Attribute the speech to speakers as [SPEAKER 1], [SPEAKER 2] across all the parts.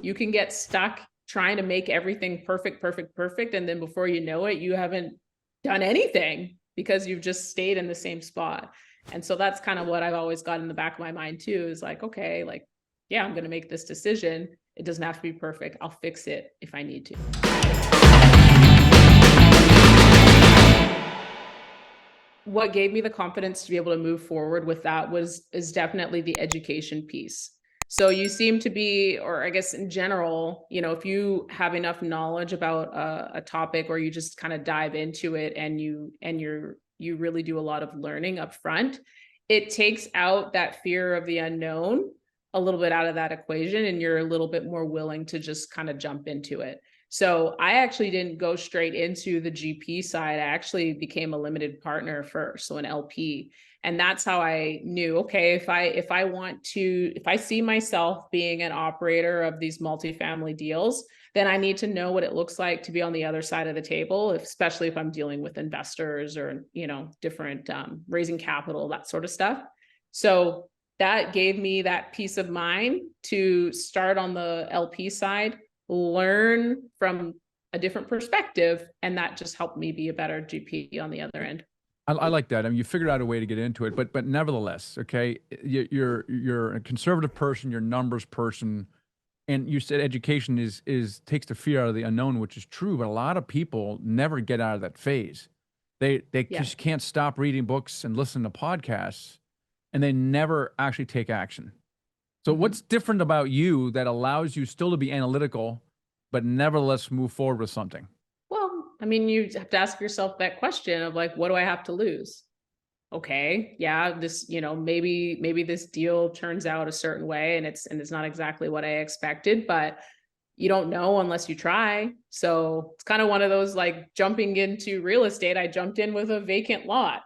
[SPEAKER 1] You can get stuck trying to make everything perfect, perfect, perfect. And then before you know it, you haven't done anything because you've just stayed in the same spot. And so that's kind of what I've always got in the back of my mind too, is like, okay, like, yeah, I'm going to make this decision. It doesn't have to be perfect. I'll fix it if I need to. What gave me the confidence to be able to move forward with that is definitely the education piece. So you seem to be, or I guess in general, if you have enough knowledge about a topic, or you just kind of dive into it and you really do a lot of learning up front, it takes out that fear of the unknown a little bit out of that equation, and you're a little bit more willing to just kind of jump into it. So I actually didn't go straight into the GP side. I actually became a limited partner first, so an LP. And that's how I knew, okay, if I see myself being an operator of these multifamily deals, then I need to know what it looks like to be on the other side of the table, especially if I'm dealing with investors or, different raising capital, that sort of stuff. So that gave me that peace of mind to start on the LP side, learn from a different perspective, and that just helped me be a better GP on the other end.
[SPEAKER 2] I like that. I mean, you figured out a way to get into it, but nevertheless, okay, you're a conservative person, you're a numbers person, and you said education is takes the fear out of the unknown, which is true. But a lot of people never get out of that phase. They just can't stop reading books and listening to podcasts, and they never actually take action. So what's different about you that allows you still to be analytical, but nevertheless move forward with something?
[SPEAKER 1] Well, I mean, you have to ask yourself that question of like, what do I have to lose? Okay, yeah, this, maybe this deal turns out a certain way and it's not exactly what I expected, but you don't know unless you try. So it's kind of one of those, like jumping into real estate. I jumped in with a vacant lot.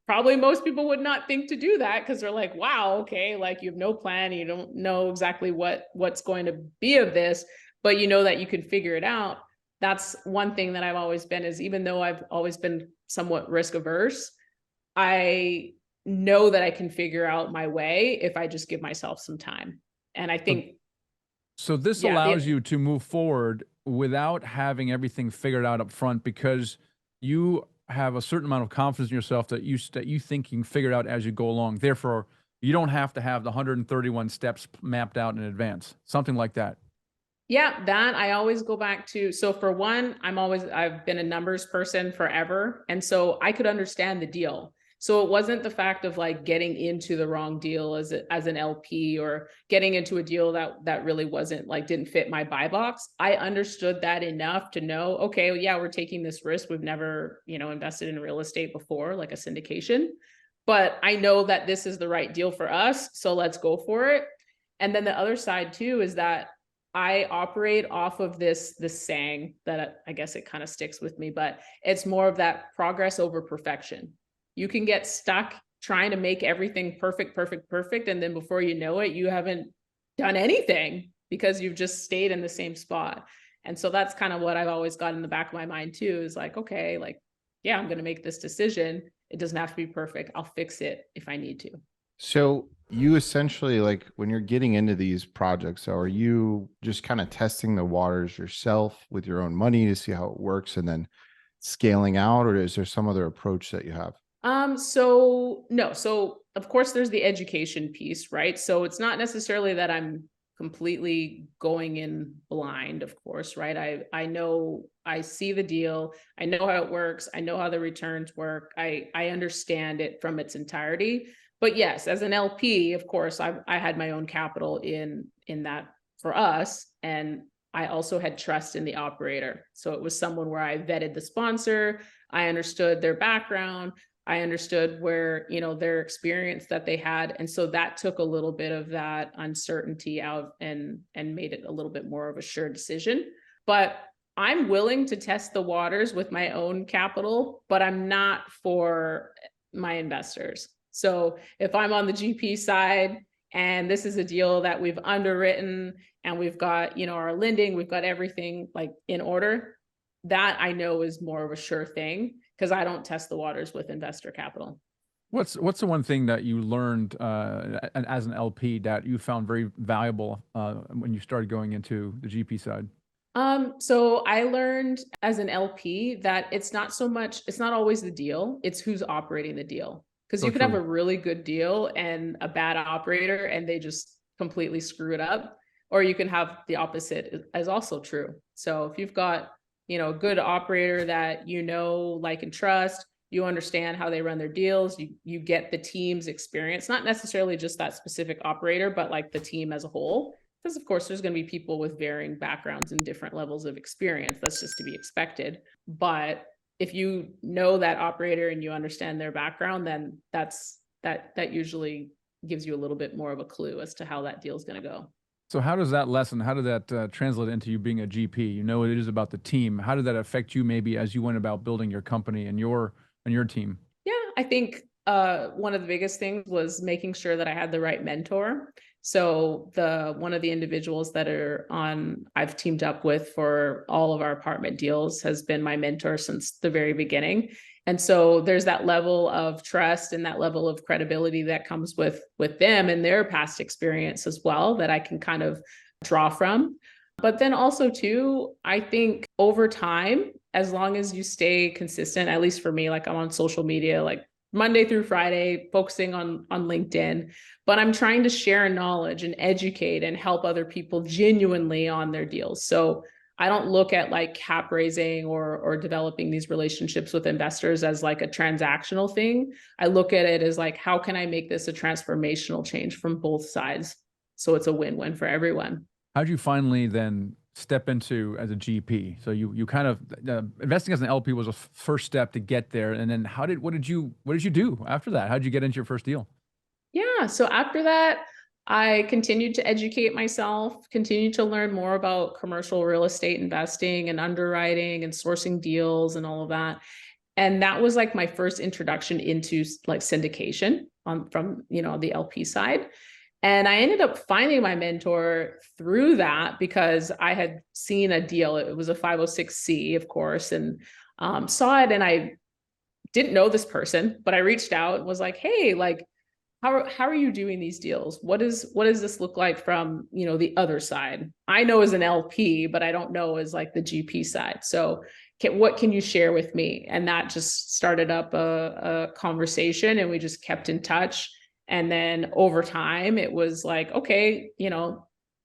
[SPEAKER 1] Probably most people would not think to do that because they're like, wow, okay, like you have no plan, you don't know exactly what's going to be of this, but you know that you can figure it out. That's one thing that I've always been, is even though I've always been somewhat risk averse, I know that I can figure out my way if I just give myself some time. And I think
[SPEAKER 2] so this allows you to move forward without having everything figured out up front, because you have a certain amount of confidence in yourself that you think you can figure it out as you go along. Therefore, you don't have to have the 131 steps mapped out in advance, something like that.
[SPEAKER 1] Yeah, that I always go back to. So for one, I've been a numbers person forever. And so I could understand the deal. So it wasn't the fact of like getting into the wrong deal as an LP, or getting into a deal that really wasn't, like, didn't fit my buy box. I understood that enough to know, okay, well, yeah, we're taking this risk. We've never, invested in real estate before, like a syndication, but I know that this is the right deal for us. So let's go for it. And then the other side too is that I operate off of this saying that I guess it kind of sticks with me, but it's more of that progress over perfection. You can get stuck trying to make everything perfect, perfect, perfect. And then before you know it, you haven't done anything because you've just stayed in the same spot. And so that's kind of what I've always got in the back of my mind too, is like, okay, like, yeah, I'm going to make this decision. It doesn't have to be perfect. I'll fix it if I need to.
[SPEAKER 3] So you essentially, like, when you're getting into these projects, are you just kind of testing the waters yourself with your own money to see how it works and then scaling out, or is there some other approach that you have?
[SPEAKER 1] So no, so of course there's the education piece, right? So it's not necessarily that I'm completely going in blind, of course, right? I know, I see the deal, I know how it works, I know how the returns work, I understand it from its entirety. But yes, as an LP, of course, I had my own capital in that for us, and I also had trust in the operator. So it was someone where I vetted the sponsor, I understood their background, I understood where, their experience that they had. And so that took a little bit of that uncertainty out and made it a little bit more of a sure decision. But I'm willing to test the waters with my own capital, but I'm not for my investors. So if I'm on the GP side and this is a deal that we've underwritten and we've got, our lending, we've got everything like in order, that I know is more of a sure thing, because I don't test the waters with investor capital.
[SPEAKER 2] What's the one thing that you learned as an LP that you found very valuable when you started going into the GP side?
[SPEAKER 1] So I learned as an LP that it's not always the deal, it's who's operating the deal. Because
[SPEAKER 2] So
[SPEAKER 1] you could have
[SPEAKER 2] true.
[SPEAKER 1] a really good deal and a bad operator and they just completely screw it up. Or you can have the opposite as also true. So if you've got, a good operator that like and trust, you understand how they run their deals, you get the team's experience, not necessarily just that specific operator, but like the team as a whole. Because of course there's going to be people with varying backgrounds and different levels of experience. That's just to be expected. But if you know that operator and you understand their background, then that usually gives you a little bit more of a clue as to how that deal is going to go.
[SPEAKER 2] So how did that translate into you being a GP? You know, it is about the team. How did that affect you maybe as you went about building your company and your team?
[SPEAKER 1] Yeah, I think one of the biggest things was making sure that I had the right mentor. So one of the individuals that I've teamed up with for all of our apartment deals has been my mentor since the very beginning. And so there's that level of trust and that level of credibility that comes with them and their past experience as well that I can kind of draw from. But then also too, I think over time, as long as you stay consistent, at least for me, like I'm on social media, like Monday through Friday, focusing on LinkedIn, but I'm trying to share knowledge and educate and help other people genuinely on their deals. So I don't look at like cap raising or developing these relationships with investors as like a transactional thing. I look at it as like, how can I make this a transformational change from both sides? So it's a win-win for everyone.
[SPEAKER 2] How'd you finally then step into as a GP? So you kind of investing as an LP was a first step to get there, and then what did you do after that? How'd you get into your first deal?
[SPEAKER 1] Yeah, so after that, I continued to educate myself, continued to learn more about commercial real estate investing and underwriting and sourcing deals and all of that. And that was like my first introduction into like syndication from the LP side. And I ended up finding my mentor through that because I had seen a deal. It was a 506C, of course, and saw it. And I didn't know this person, but I reached out and was like, hey, like, how are you doing these deals? What does this look like from, the other side? I know as an LP, but I don't know as like the GP side. So what can you share with me? And that just started up a conversation and we just kept in touch. And then over time it was like, okay,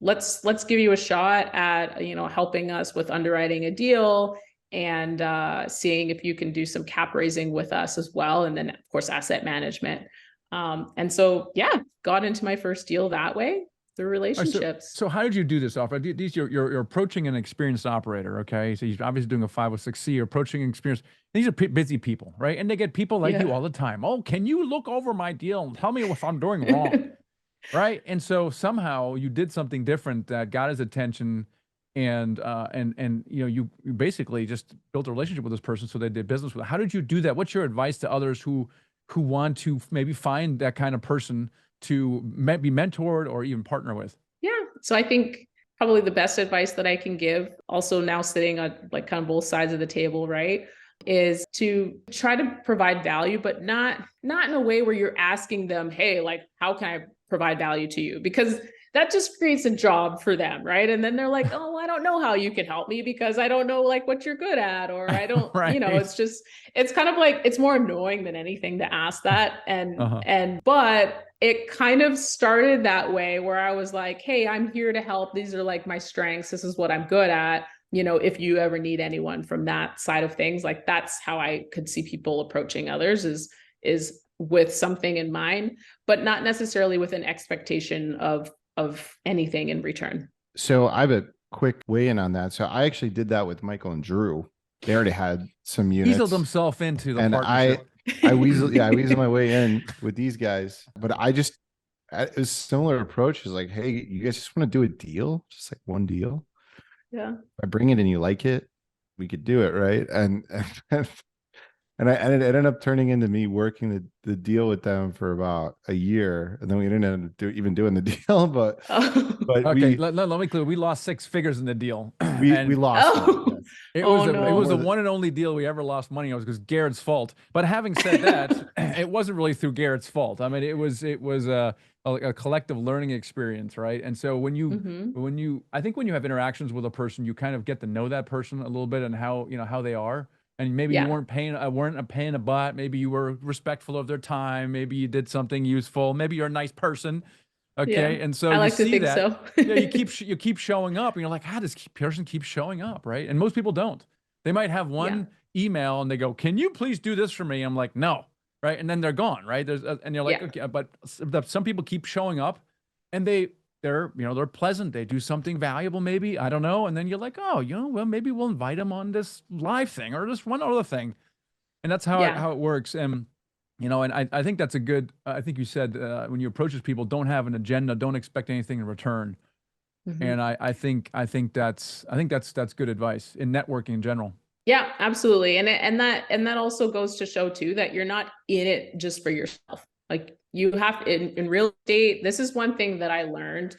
[SPEAKER 1] let's give you a shot at, helping us with underwriting a deal and seeing if you can do some cap raising with us as well. And then of course, asset management. And so, yeah, got into my first deal that way through relationships.
[SPEAKER 2] So how did you do this? You're approaching an experienced operator, okay? So you're obviously doing a 506C. You're approaching an experienced. These are busy people, right? And they get people like you all the time. Oh, can you look over my deal and tell me if I'm doing wrong, right? And so somehow you did something different that got his attention, and you basically just built a relationship with this person, so they did business with. How did you do that? What's your advice to others who want to maybe find that kind of person to be mentored or even partner with?
[SPEAKER 1] Yeah. So I think probably the best advice that I can give, also now sitting on like kind of both sides of the table, right, is to try to provide value, but not in a way where you're asking them, hey, like, how can I provide value to you? Because that just creates a job for them, right? And then they're like, oh, I don't know how you can help me because I don't know like what you're good at, or I don't,
[SPEAKER 2] Right.
[SPEAKER 1] It's kind of like, it's more annoying than anything to ask that. But it kind of started that way where I was like, hey, I'm here to help. These are like my strengths. This is what I'm good at. If you ever need anyone from that side of things, like that's how I could see people approaching others is with something in mind, but not necessarily with an expectation of anything in return.
[SPEAKER 3] So I have a quick weigh in on that. So I actually did that with Michael and Drew. They already had some units.
[SPEAKER 2] Weaseled himself into the
[SPEAKER 3] and
[SPEAKER 2] partnership.
[SPEAKER 3] I weaseled my way in with these guys. But it was a similar approach. Is like, hey, you guys just want to do a deal, just like one deal.
[SPEAKER 1] Yeah.
[SPEAKER 3] I bring it and you like it, we could do it, right? And And it ended up turning into me working the deal with them for about a year, and then we didn't end up even doing the deal. But
[SPEAKER 1] Oh,
[SPEAKER 2] Okay, let me clear. We lost 6 figures in the deal,
[SPEAKER 3] we
[SPEAKER 2] and
[SPEAKER 3] lost money.
[SPEAKER 1] oh,
[SPEAKER 3] Yes.
[SPEAKER 2] it
[SPEAKER 1] oh
[SPEAKER 2] was it was the
[SPEAKER 1] no.
[SPEAKER 2] one and only deal we ever lost money on. It was Garrett's fault. But having said that, it wasn't really through Garrett's fault. I mean, it was a collective learning experience, right? And so
[SPEAKER 1] Hmm.
[SPEAKER 2] I think when you have interactions with a person, you kind of get to know that person a little bit and how they are. And maybe you
[SPEAKER 1] Yeah.
[SPEAKER 2] weren't a pain in the butt. Maybe you were respectful of their time. Maybe you did something useful. Maybe you're a nice person.
[SPEAKER 1] Yeah.
[SPEAKER 2] Okay, and so
[SPEAKER 1] I
[SPEAKER 2] you
[SPEAKER 1] like to
[SPEAKER 2] see
[SPEAKER 1] think
[SPEAKER 2] that,
[SPEAKER 1] so.
[SPEAKER 2] yeah, you keep showing up, and you're like, how does person keep showing up, right? And most people don't. They might have
[SPEAKER 1] Yeah.
[SPEAKER 2] one email and they go, "Can you please do this for me?" I'm like, "No," right? And then they're gone, right? And you're like,
[SPEAKER 1] Yeah.
[SPEAKER 2] okay, but some people keep showing up, and they're pleasant. They do something valuable, maybe, I don't know, and then you're like, oh, well, maybe we'll invite them on this live thing or this one other thing, and that's
[SPEAKER 1] Yeah.
[SPEAKER 2] how it works. And and I think that's a good. I think you said when you approach people, don't have an agenda, don't expect anything in return.
[SPEAKER 1] Hmm.
[SPEAKER 2] And I think that's good advice in networking in general.
[SPEAKER 1] Yeah, absolutely. And that also goes to show too that you're not in it just for yourself. Like you have in real estate, this is one thing that I learned.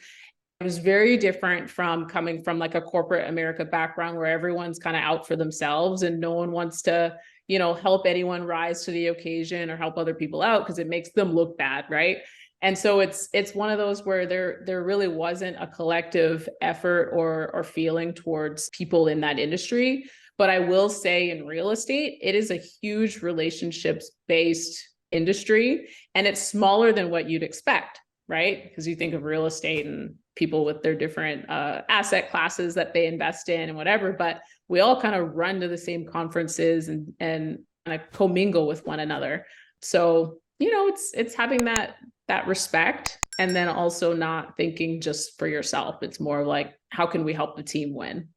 [SPEAKER 1] It was very different from coming from like a corporate America background where everyone's kind of out for themselves and no one wants to, help anyone rise to the occasion or help other people out because it makes them look bad, right? And so it's one of those where there really wasn't a collective effort or feeling towards people in that industry. But I will say in real estate, it is a huge relationships based industry and it's smaller than what you'd expect, right? Because you think of real estate and people with their different asset classes that they invest in and whatever, but we all kind of run to the same conferences and kind of commingle with one another. So, it's having that respect and then also not thinking just for yourself. It's more like, how can we help the team win?